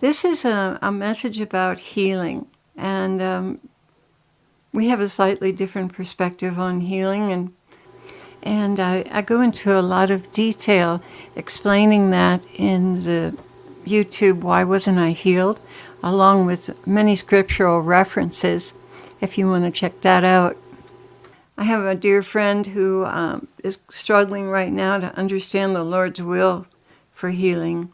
This is a message about healing, and we have a slightly different perspective on healing, and I go into a lot of detail explaining that in the YouTube, Why Wasn't I Healed?, along with many scriptural references, if you want to check that out. I have a dear friend who is struggling right now to understand the Lord's will for healing.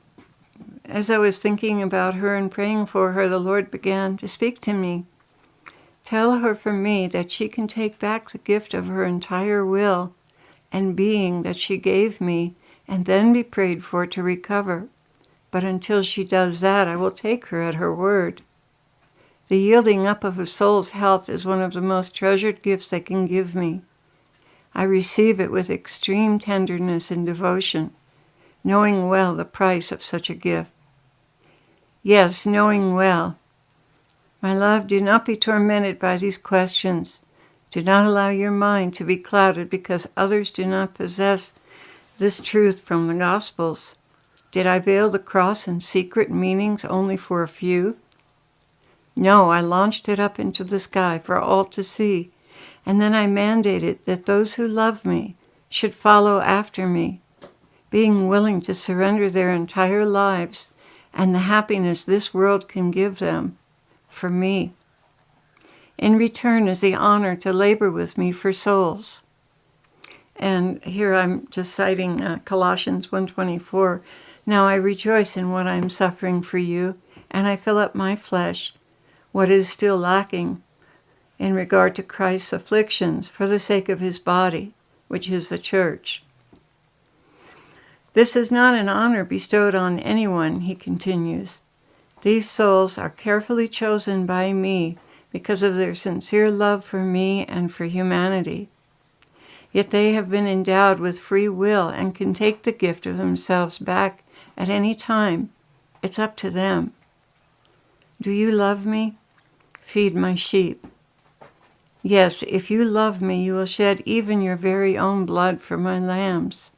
As I was thinking about her and praying for her, the Lord began to speak to me. Tell her from me that she can take back the gift of her entire will and being that she gave me, and then be prayed for to recover. But until she does that, I will take her at her word. The yielding up of a soul's health is one of the most treasured gifts they can give me. I receive it with extreme tenderness and devotion, knowing well the price of such a gift. Yes, knowing well. My love, do not be tormented by these questions. Do not allow your mind to be clouded because others do not possess this truth from the Gospels. Did I veil the cross in secret meanings only for a few? No, I launched it up into the sky for all to see, and then I mandated that those who love me should follow after me, being willing to surrender their entire lives and the happiness this world can give them for me. In return is the honor to labor with me for souls. And here I'm just citing Colossians 1:24. Now I rejoice in what I am suffering for you, and I fill up my flesh what is still lacking in regard to Christ's afflictions for the sake of his body, which is the church. This is not an honor bestowed on anyone, he continues. These souls are carefully chosen by me because of their sincere love for me and for humanity. Yet they have been endowed with free will and can take the gift of themselves back at any time. It's up to them. Do you love me? Feed my sheep. Yes, if you love me, you will shed even your very own blood for my lambs.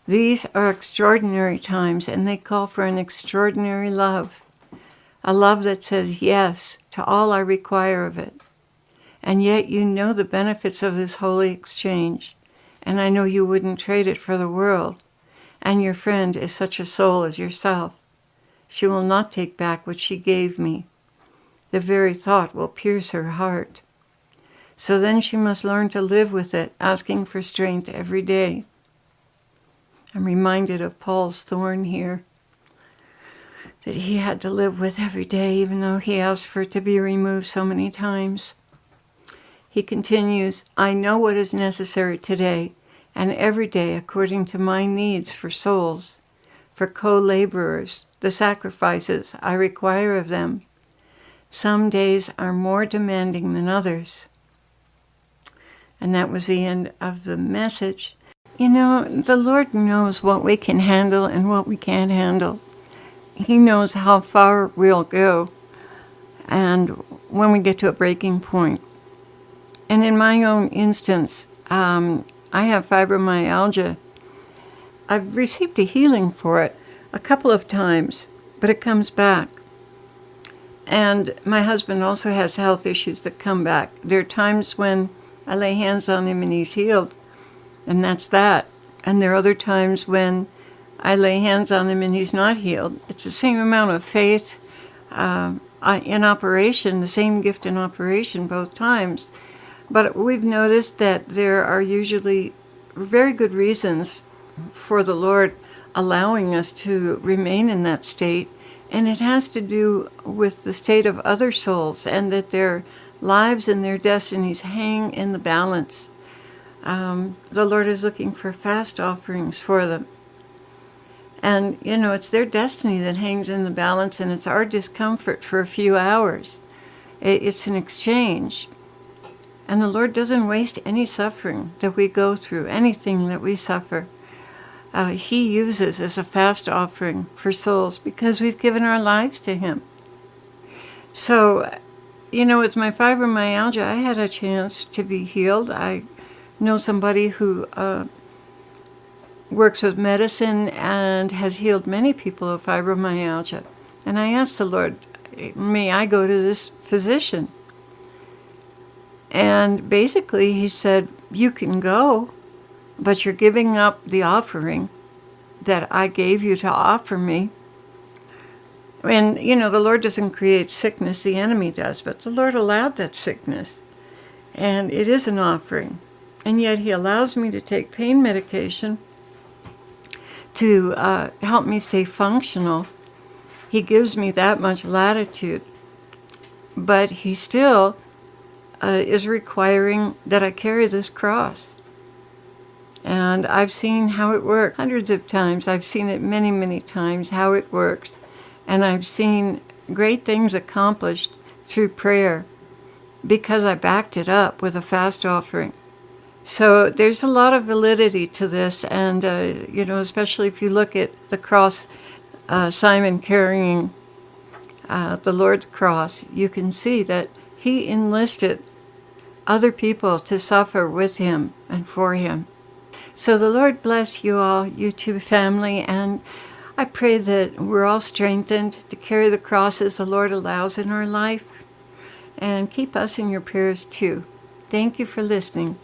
These are extraordinary times, and they call for an extraordinary love, a love that says yes to all I require of it. And yet you know the benefits of this holy exchange, and I know you wouldn't trade it for the world, and your friend is such a soul as yourself. She will not take back what she gave me. The very thought will pierce her heart. So then she must learn to live with it, asking for strength every day. I'm reminded of Paul's thorn here, that he had to live with every day, even though he asked for it to be removed so many times. He continues, I know what is necessary today and every day according to my needs for souls, for co-laborers, the sacrifices I require of them. Some days are more demanding than others. And that was the end of the message. You know, the Lord knows what we can handle and what we can't handle. He knows how far we'll go and when we get to a breaking point. And in my own instance, I have fibromyalgia. I've received a healing for it a couple of times, but it comes back. And my husband also has health issues that come back. There are times when I lay hands on him and he's healed, and that's that. And there are other times when I lay hands on him and he's not healed. It's the same amount of faith in operation, the same gift in operation both times. But we've noticed that there are usually very good reasons for the Lord allowing us to remain in that state. And it has to do with the state of other souls and that their lives and their destinies hang in the balance. The Lord is looking for fast offerings for them. And, you know, it's their destiny that hangs in the balance, and it's our discomfort for a few hours. It's an exchange. And the Lord doesn't waste any suffering that we go through, anything that we suffer. He uses as a fast offering for souls because we've given our lives to him. So, you know, with my fibromyalgia, I had a chance to be healed. I know somebody who works with medicine and has healed many people of fibromyalgia. And I asked the Lord, may I go to this physician? And basically he said, you can go, but you're giving up the offering that I gave you to offer me. And, the Lord doesn't create sickness, the enemy does, but the Lord allowed that sickness. And it is an offering. And yet he allows me to take pain medication to help me stay functional. He gives me that much latitude. But he still is requiring that I carry this cross. And I've seen how it works hundreds of times. I've seen it many, many times, how it works. And I've seen great things accomplished through prayer because I backed it up with a fast offering. So there's a lot of validity to this. And, especially if you look at the cross, Simon carrying the Lord's cross, you can see that he enlisted other people to suffer with him and for him. So the Lord bless you all, you two family, and I pray that we're all strengthened to carry the crosses the Lord allows in our life, and keep us in your prayers too. Thank you for listening.